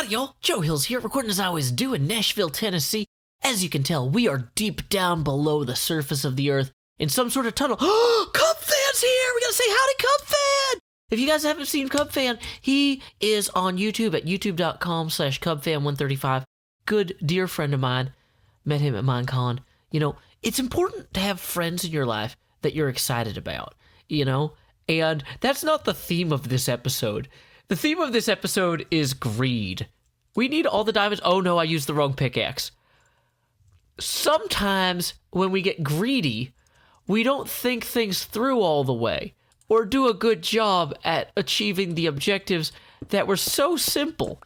Howdy, y'all. Joe Hills here, recording as I always do in Nashville, Tennessee. As you can tell, we are deep down below the surface of the earth in some sort of tunnel. Cub Fan's here! We gotta say howdy, Cub Fan! If you guys haven't seen Cub Fan, he is on YouTube at youtube.com/CubFan135. Good, dear friend of mine. Met him at Minecon. You know, it's important to have friends in your life that you're excited about, you know? And that's not the theme of this episode. The theme of this episode is greed. We need all the diamonds. Oh no, I used the wrong pickaxe. Sometimes when we get greedy, we don't think things through all the way or do a good job at achieving the objectives that were so simple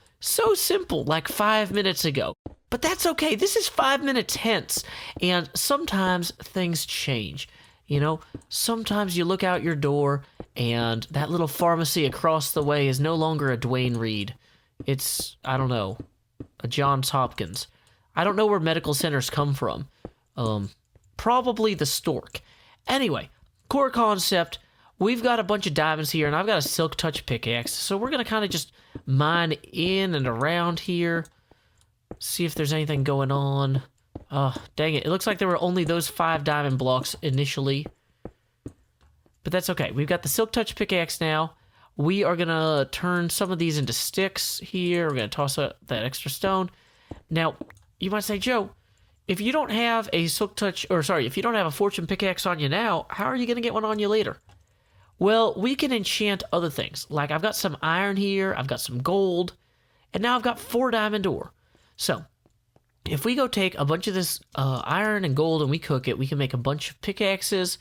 like 5 minutes ago. But that's okay. This is 5 minutes hence, and sometimes things change. You know, sometimes you look out your door and that little pharmacy across the way is no longer a Dwayne Reed. It's, I don't know, a Johns Hopkins. I don't know where medical centers come from. Probably the Stork. Anyway, core concept, we've got a bunch of diamonds here, and I've got a Silk Touch pickaxe, so we're going to kind of just mine in and around here, see if there's anything going on. Dang it. It looks like there were only those 5 diamond blocks initially. But that's okay. We've got the Silk Touch pickaxe now. We are going to turn some of these into sticks here. We're going to toss up that extra stone. Now, you might say, Joe, if you don't have a Silk Touch, if you don't have a Fortune pickaxe on you now, how are you going to get one on you later? Well, we can enchant other things. Like I've got some iron here, I've got some gold, and now I've got 4 diamond ore. So, if we go take a bunch of this iron and gold and we cook it, we can make a bunch of pickaxes.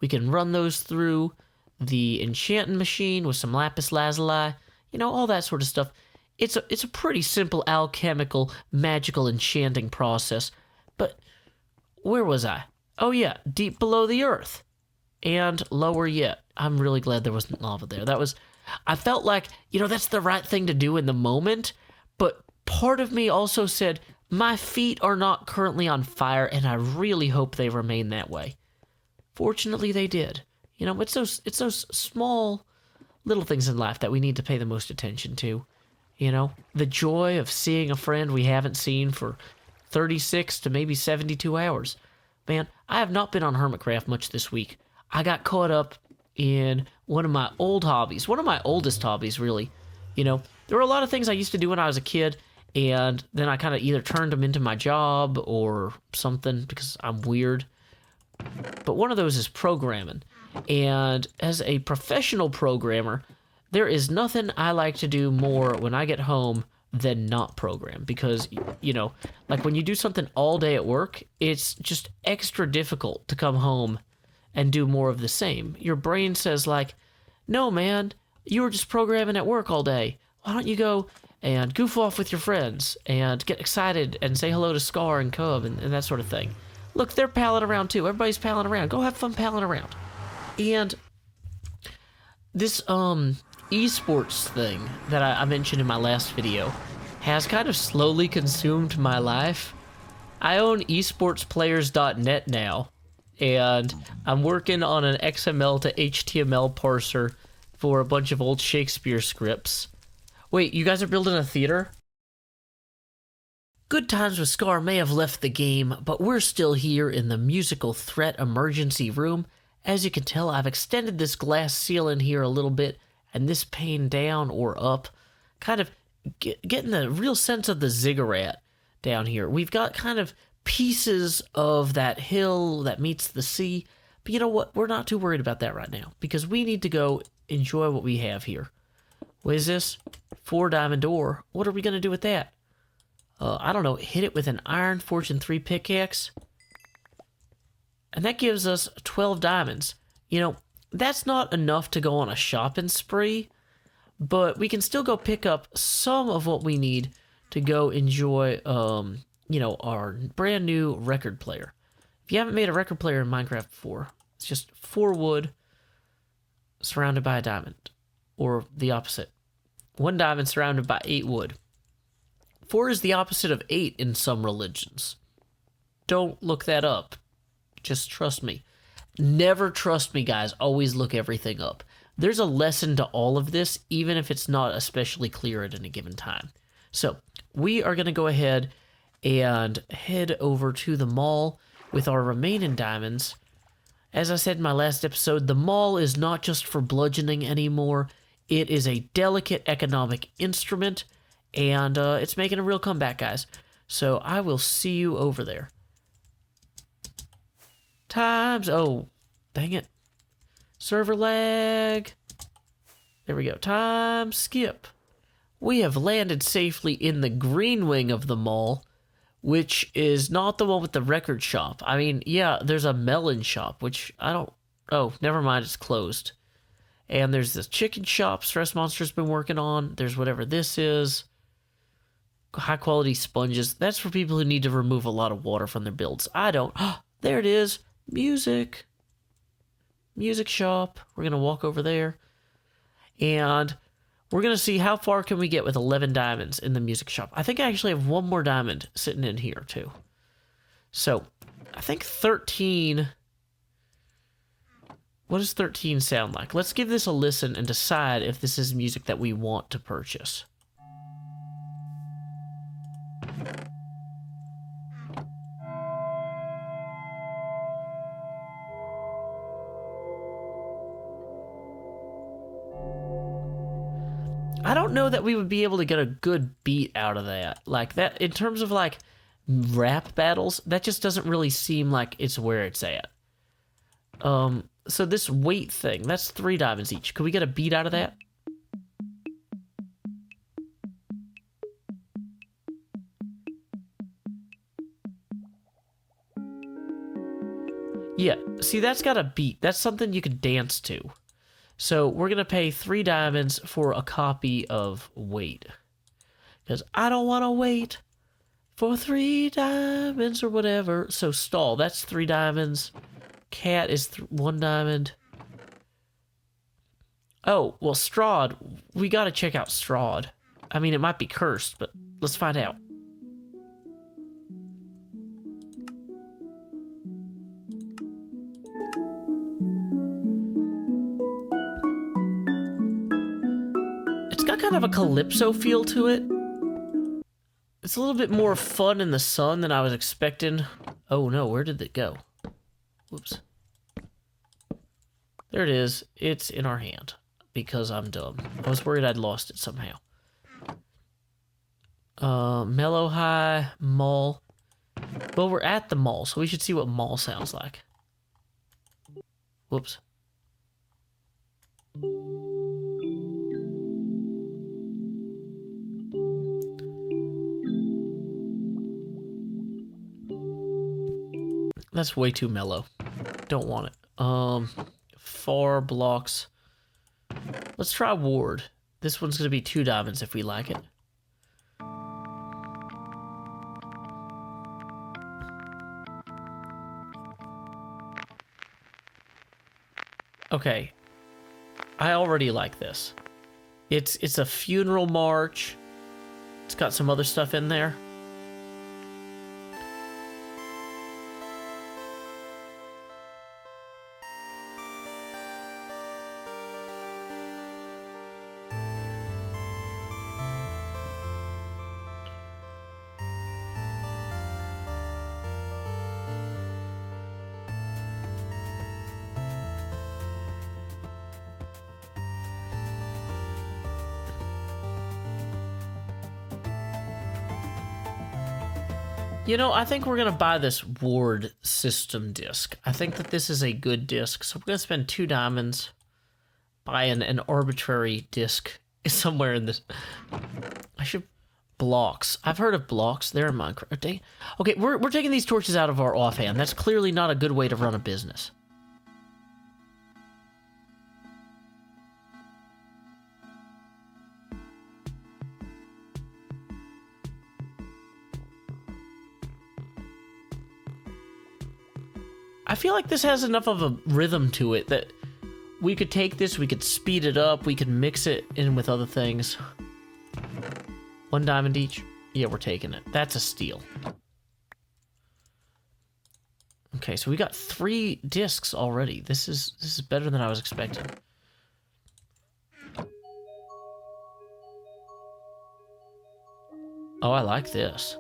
We can run those through the enchanting machine with some lapis lazuli, you know, all that sort of stuff. It's a pretty simple alchemical, magical enchanting process. But where was I? Oh yeah, deep below the earth. And lower yet. I'm really glad there wasn't lava there. I felt like, you know, that's the right thing to do in the moment, but part of me also said, my feet are not currently on fire, and I really hope they remain that way. Fortunately, they did. You know, it's those small little things in life that we need to pay the most attention to. You know, the joy of seeing a friend we haven't seen for 36 to maybe 72 hours. Man, I have not been on Hermitcraft much this week. I got caught up in one of my old hobbies, one of my oldest hobbies, really. You know, there were a lot of things I used to do when I was a kid, and then I kind of either turned them into my job or something because I'm weird. But one of those is programming. And as a professional programmer, there is nothing I like to do more when I get home than not program. Because, you know, like when you do something all day at work, it's just extra difficult to come home and do more of the same. Your brain says like, no man, you were just programming at work all day. Why don't you go and goof off with your friends, and get excited, and say hello to Scar and Cub, and that sort of thing. Look, they're palling around too. Everybody's palling around. Go have fun palling around. And this esports thing that I mentioned in my last video has kind of slowly consumed my life. I own esportsplayers.net now, and I'm working on an XML to HTML parser for a bunch of old Shakespeare scripts. Wait, you guys are building a theater? Good Times with Scar may have left the game, but we're still here in the musical threat emergency room. As you can tell, I've extended this glass ceiling here a little bit, and this pane down or up, kind of getting the real sense of the ziggurat down here. We've got kind of pieces of that hill that meets the sea, but you know what? We're not too worried about that right now, because we need to go enjoy what we have here. What is this? 4 diamond ore. What are we going to do with that? I don't know. Hit it with an iron fortune 3 pickaxe. And that gives us 12 diamonds. You know, that's not enough to go on a shopping spree, but we can still go pick up some of what we need to go enjoy, you know, our brand new record player. If you haven't made a record player in Minecraft before, it's just 4 wood surrounded by a diamond. Or the opposite. 1 diamond surrounded by 8 wood. 4 is the opposite of 8 in some religions. Don't look that up. Just trust me. Never trust me, guys. Always look everything up. There's a lesson to all of this, even if it's not especially clear at any given time. So we are going to go ahead and head over to the mall with our remaining diamonds. As I said in my last episode, the mall is not just for bludgeoning anymore. It is a delicate economic instrument, and it's making a real comeback, guys. So I will see you over there. Oh, dang it. Server lag. There we go. Time skip. We have landed safely in the green wing of the mall, which is not the one with the record shop. I mean, yeah, there's a melon shop, which I don't... Oh, never mind, it's closed. And there's this chicken shop Stress Monster's been working on. There's whatever this is. High quality sponges. That's for people who need to remove a lot of water from their builds. I don't. There it is. Music. Music shop. We're going to walk over there. And we're going to see how far can we get with 11 diamonds in the music shop. I think I actually have one more diamond sitting in here too. So I think 13... What does 13 sound like? Let's give this a listen and decide if this is music that we want to purchase. I don't know that we would be able to get a good beat out of that. Like that, in terms of like rap battles, that just doesn't really seem like it's where it's at. So this weight thing, that's 3 diamonds each. Could we get a beat out of that? Yeah, see, that's got a beat. That's something you could dance to. So we're going to pay 3 diamonds for a copy of Wait. Because I don't want to wait for 3 diamonds or whatever. So stall, that's 3 diamonds. Cat is 1 diamond. Oh, well, Strahd. We got to check out Strahd. I mean, it might be cursed, but let's find out. Kind of a calypso feel to it. It's a little bit more fun in the sun than I was expecting. Oh no, where did it go? Whoops. There it is. It's in our hand because I'm dumb. I was worried I'd lost it somehow. Mellow High Mall. Well, we're at the mall, so we should see what mall sounds like. Whoops. That's way too mellow. Don't want it. 4 blocks. Let's try Ward. This one's gonna be 2 diamonds if we like it. Okay. I already like this. It's a funeral march. It's got some other stuff in there. You know, I think we're going to buy this Ward system disc. I think that this is a good disc, so we're going to spend 2 diamonds buying an arbitrary disc somewhere in this. I should... Blocks. I've heard of blocks. They're in Minecraft. Okay, we're taking these torches out of our offhand. That's clearly not a good way to run a business. I feel like this has enough of a rhythm to it that we could take this, we could speed it up, we could mix it in with other things. 1 diamond each? Yeah, we're taking it. That's a steal. Okay, so we got 3 discs already. This is better than I was expecting. Oh, I like this.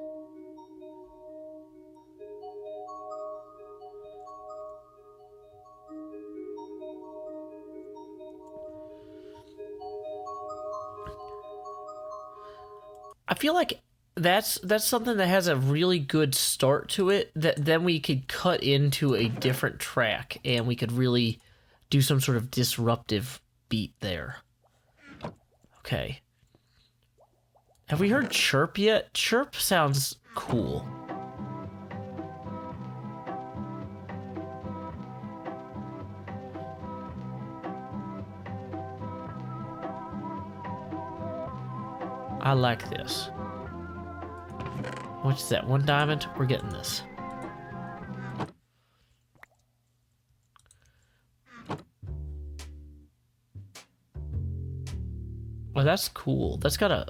I feel like that's something that has a really good start to it, that then we could cut into a different track and we could really do some sort of disruptive beat there. Okay. Have we heard Chirp yet? Chirp sounds cool. I like this. What's that? 1 diamond? We're getting this. Well, that's cool. That's got a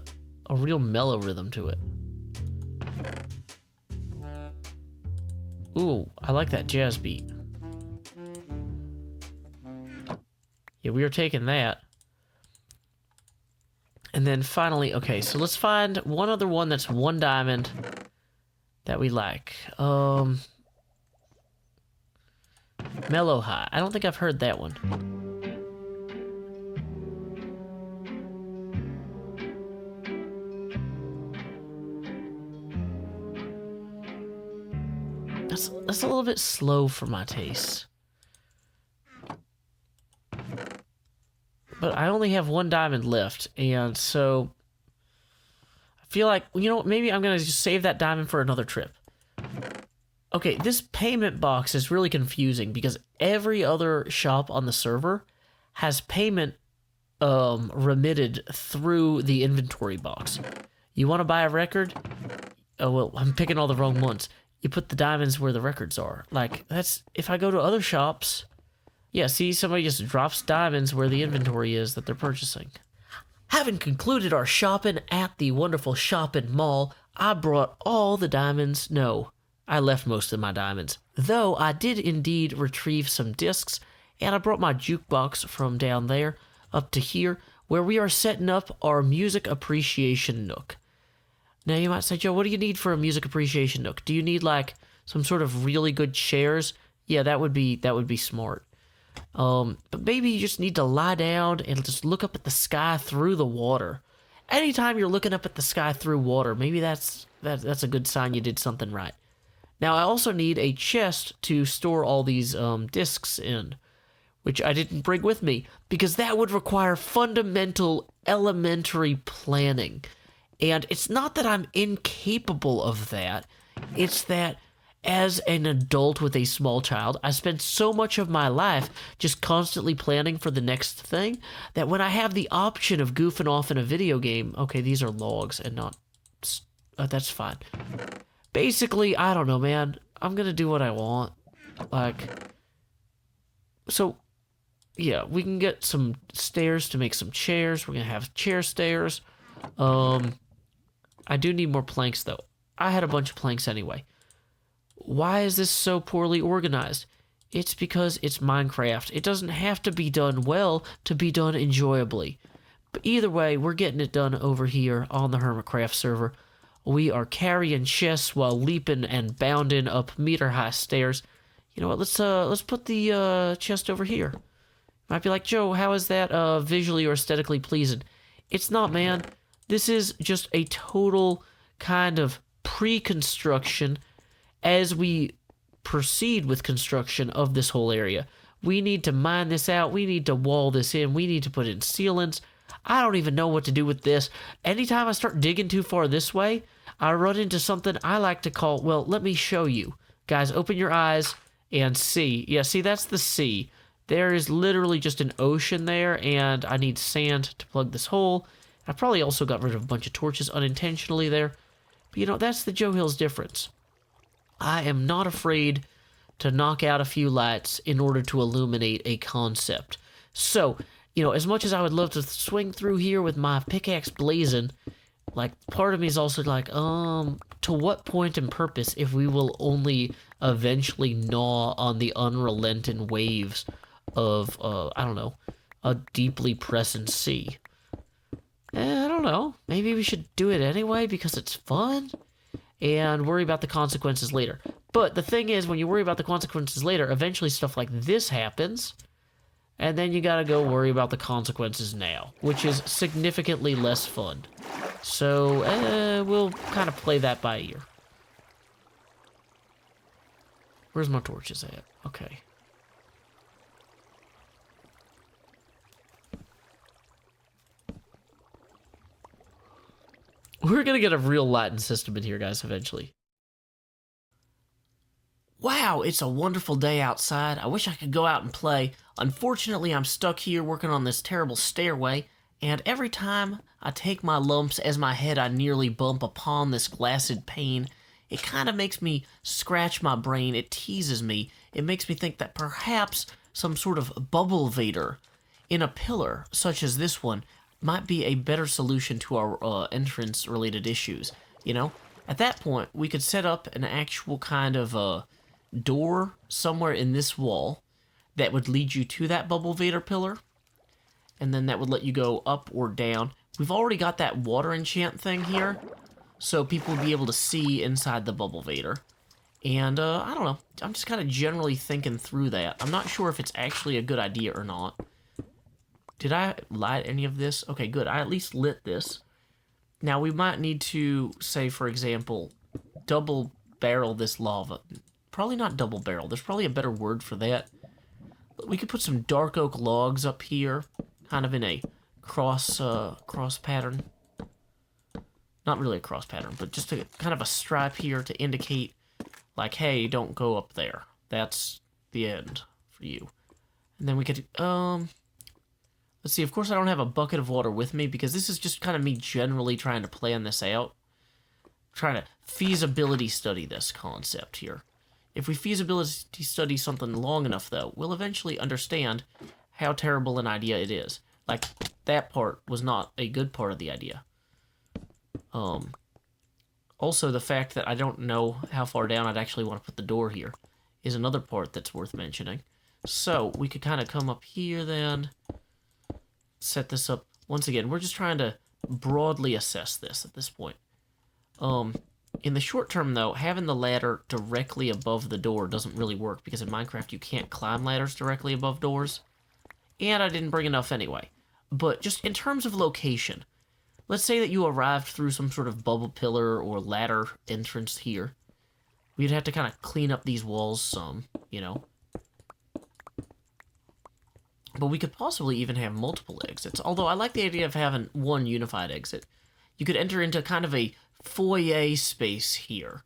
real mellow rhythm to it. Ooh, I like that jazz beat. Yeah, we are taking that. And then finally, okay, so let's find one other one that's 1 diamond that we like. Mellow High. I don't think I've heard that one. That's a little bit slow for my taste. But I only have 1 diamond left, and so I feel like, you know, maybe I'm gonna just save that diamond for another trip. Okay, this payment box is really confusing because every other shop on the server has payment remitted through the inventory box. You want to buy a record? Oh, well, I'm picking all the wrong ones. You put the diamonds where the records are. Like, that's, if I go to other shops, yeah, see, somebody just drops diamonds where the inventory is that they're purchasing. Having concluded our shopping at the wonderful shopping mall, I brought all the diamonds. No, I left most of my diamonds. Though I did indeed retrieve some discs, and I brought my jukebox from down there up to here, where we are setting up our music appreciation nook. Now you might say, Joe, what do you need for a music appreciation nook? Do you need like some sort of really good chairs? Yeah, that would be smart. But maybe you just need to lie down and just look up at the sky through the water. Anytime you're looking up at the sky through water, maybe that's a good sign you did something right. Now I also need a chest to store all these discs in, which I didn't bring with me because that would require fundamental elementary planning. And it's not that I'm incapable of that. It's that as an adult with a small child, I spend so much of my life just constantly planning for the next thing that when I have the option of goofing off in a video game, okay, these are logs and not... that's fine. Basically, I don't know, man. I'm gonna do what I want. Like... So, yeah, we can get some stairs to make some chairs. We're gonna have chair stairs. I do need more planks, though. I had a bunch of planks anyway. Why is this so poorly organized? It's because it's Minecraft. It doesn't have to be done well to be done enjoyably. But either way, we're getting it done over here on the Hermitcraft server. We are carrying chests while leaping and bounding up meter-high stairs. You know what? Let's put the chest over here. Might be like, Joe, how is that visually or aesthetically pleasing? It's not, man. This is just a total kind of pre-construction as we proceed with construction of this whole area. We need to mine this out. We need to wall this in. We need to put in sealants. I don't even know what to do with this. Anytime I start digging too far this way, I run into something I like to call, well, let me show you. Guys, open your eyes and see. Yeah, see, that's the sea. There is literally just an ocean there, and I need sand to plug this hole. I probably also got rid of a bunch of torches unintentionally there. But, you know, that's the Joe Hills difference. I am not afraid to knock out a few lights in order to illuminate a concept. So, you know, as much as I would love to swing through here with my pickaxe blazing, like, part of me is also like, to what point and purpose if we will only eventually gnaw on the unrelenting waves of, I don't know, a deeply present sea? I don't know. Maybe we should do it anyway because it's fun and worry about the consequences later. But the thing is, when you worry about the consequences later, eventually stuff like this happens, and then you gotta go worry about the consequences now, which is significantly less fun. So, we'll kind of play that by ear. Where's my torches at? Okay. We're gonna get a real Latin system in here, guys, eventually. Wow, it's a wonderful day outside. I wish I could go out and play. Unfortunately, I'm stuck here working on this terrible stairway, and every time I take my lumps as my head I nearly bump upon this glassed pane, it kind of makes me scratch my brain. It teases me. It makes me think that perhaps some sort of bubble vader in a pillar, such as this one, might be a better solution to our entrance-related issues, you know? At that point, we could set up an actual kind of door somewhere in this wall that would lead you to that bubble vader pillar, and then that would let you go up or down. We've already got that water enchant thing here, so people would be able to see inside the bubble vader. And, I don't know, I'm just kind of generally thinking through that. I'm not sure if it's actually a good idea or not. Did I light any of this? Okay, good, I at least lit this. Now, we might need to, say, for example, double barrel this lava. Probably not double barrel. There's probably a better word for that. We could put some dark oak logs up here, kind of in a cross pattern. Not really a cross pattern, but just a kind of a stripe here to indicate, like, hey, don't go up there. That's the end for you. And then we could, let's see, of course I don't have a bucket of water with me because this is just kind of me generally trying to plan this out. Trying to feasibility study this concept here. If we feasibility study something long enough, though, we'll eventually understand how terrible an idea it is. Like, that part was not a good part of the idea. Also, the fact that I don't know how far down I'd actually want to put the door here is another part that's worth mentioning. So, we could kind of come up here, then, set this up. Once again, we're just trying to broadly assess this at this point. In the short term, though, having the ladder directly above the door doesn't really work, because in Minecraft you can't climb ladders directly above doors. And I didn't bring enough anyway. But just in terms of location, let's say that you arrived through some sort of bubble pillar or ladder entrance here. We'd have to kind of clean up these walls some, you know. But we could possibly even have multiple exits, although I like the idea of having one unified exit. You could enter into kind of a foyer space here.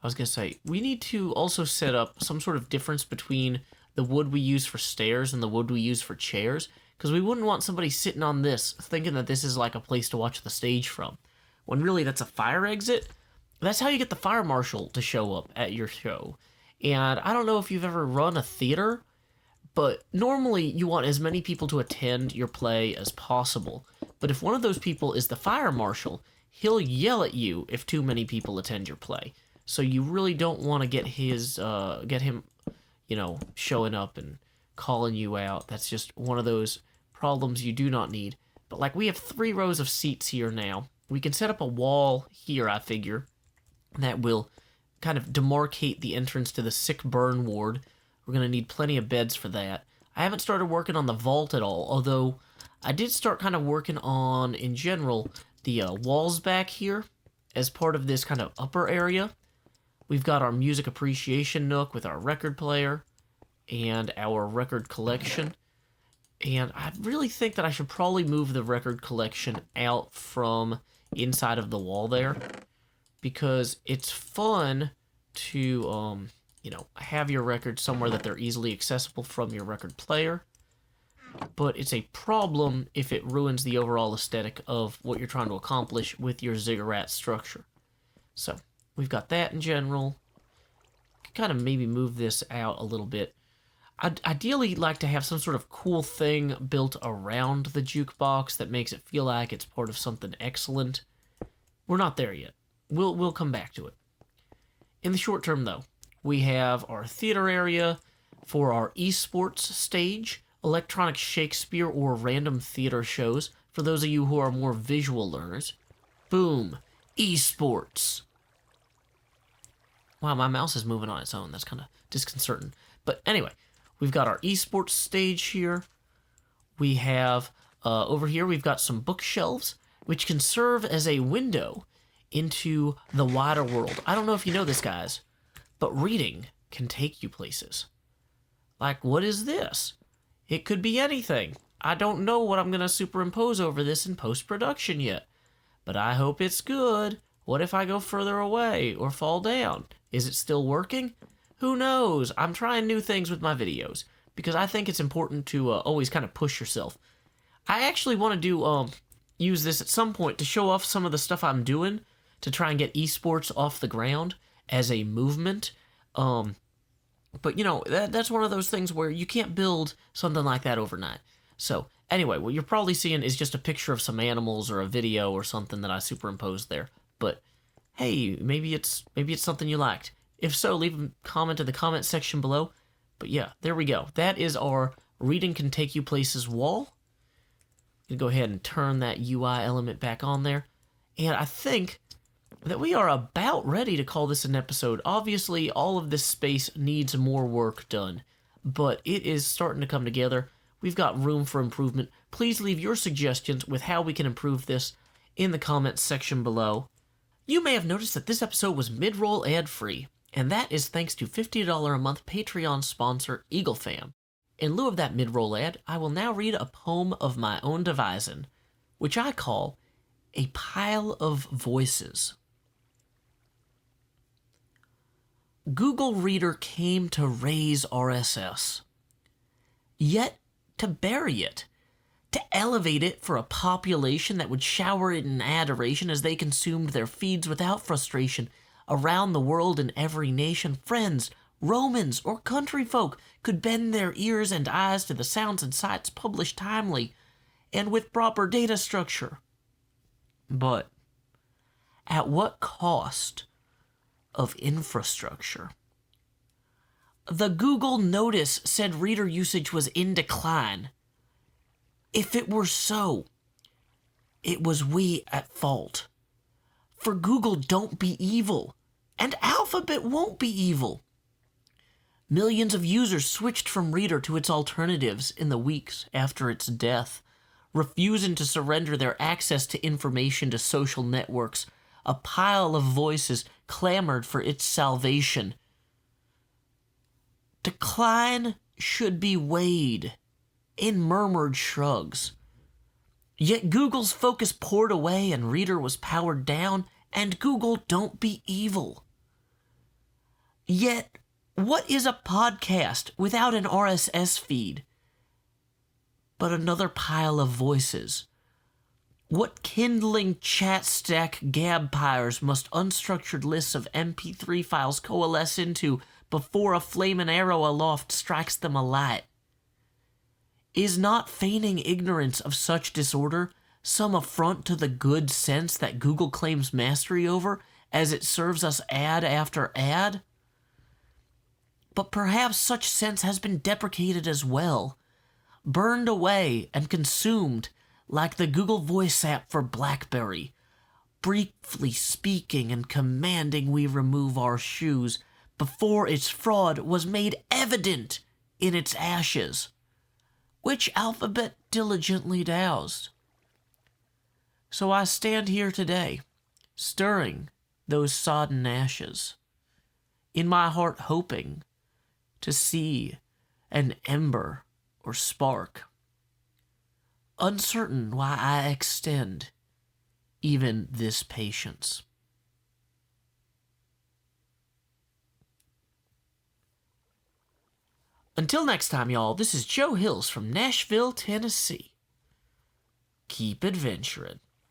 I was going to say, we need to also set up some sort of difference between the wood we use for stairs and the wood we use for chairs, because we wouldn't want somebody sitting on this thinking that this is like a place to watch the stage from, when really that's a fire exit. That's how you get the fire marshal to show up at your show. And I don't know if you've ever run a theater, but normally you want as many people to attend your play as possible. But if one of those people is the fire marshal, he'll yell at you if too many people attend your play. So you really don't want to get him, you know, showing up and calling you out. That's just one of those problems you do not need. But like, we have 3 rows of seats here now. We can set up a wall here, I figure, that will kind of demarcate the entrance to the sick burn ward. We're going to need plenty of beds for that. I haven't started working on the vault at all, although I did start kind of working on, in general, the walls back here as part of this kind of upper area. We've got our music appreciation nook with our record player and our record collection. And I really think that I should probably move the record collection out from inside of the wall there, because it's fun to, you know, have your records somewhere that they're easily accessible from your record player. But it's a problem if it ruins the overall aesthetic of what you're trying to accomplish with your ziggurat structure. So, we've got that in general. Could kind of maybe move this out a little bit. I'd ideally like to have some sort of cool thing built around the jukebox that makes it feel like it's part of something excellent. We're not there yet. We'll come back to it. In the short term, though, we have our theater area for our esports stage, electronic Shakespeare or random theater shows for those of you who are more visual learners. Boom. Esports. Wow, my mouse is moving on its own. That's kind of disconcerting. But anyway, we've got our esports stage here. We have, over here, we've got some bookshelves, which can serve as a window into the wider world. I don't know if you know this, guys, but reading can take you places. Like, what is this? It could be anything. I don't know what I'm going to superimpose over this in post-production yet, but I hope it's good. What if I go further away or fall down? Is it still working? Who knows? I'm trying new things with my videos because I think it's important to always kind of push yourself. I actually want to do use this at some point to show off some of the stuff I'm doing to try and get esports off the ground as a movement. But, you know, that's one of those things where you can't build something like that overnight. So, anyway, what you're probably seeing is just a picture of some animals or a video or something that I superimposed there. But, hey, maybe it's something you liked. If so, leave a comment in the comment section below. But yeah, there we go. That is our Reading Can Take You Places wall. I'm going to go ahead and turn that UI element back on there. And I think that we are about ready to call this an episode. Obviously, all of this space needs more work done, but it is starting to come together. We've got room for improvement. Please leave your suggestions with how we can improve this in the comments section below. You may have noticed that this episode was mid-roll ad-free, and that is thanks to $50 a month Patreon sponsor EagleFam. In lieu of that mid-roll ad, I will now read a poem of my own devising, which I call A Pile of Voices. Google Reader came to raise RSS, yet to bury it, to elevate it for a population that would shower it in adoration as they consumed their feeds without frustration. Around the world in every nation, friends, Romans, or country folk could bend their ears and eyes to the sounds and sights published timely and with proper data structure. But at what cost of infrastructure? The Google notice said reader usage was in decline. If it were so, it was we at fault. For Google don't be evil, and Alphabet won't be evil. Millions of users switched from Reader to its alternatives in the weeks after its death, refusing to surrender their access to information to social networks. A pile of voices clamored for its salvation. Decline should be weighed in murmured shrugs. Yet Google's focus poured away and Reader was powered down, and Google don't be evil. Yet, what is a podcast without an RSS feed? But another pile of voices. What kindling chat stack gabpires must unstructured lists of MP3 files coalesce into before a flaming arrow aloft strikes them alight? Is not feigning ignorance of such disorder some affront to the good sense that Google claims mastery over as it serves us ad after ad? But perhaps such sense has been deprecated as well, burned away and consumed like the Google Voice app for BlackBerry, briefly speaking and commanding we remove our shoes before its fraud was made evident in its ashes, which Alphabet diligently doused. So I stand here today, stirring those sodden ashes, in my heart hoping to see an ember or spark, uncertain why I extend even this patience. Until next time, y'all, this is Joe Hills from Nashville, Tennessee. Keep adventuring.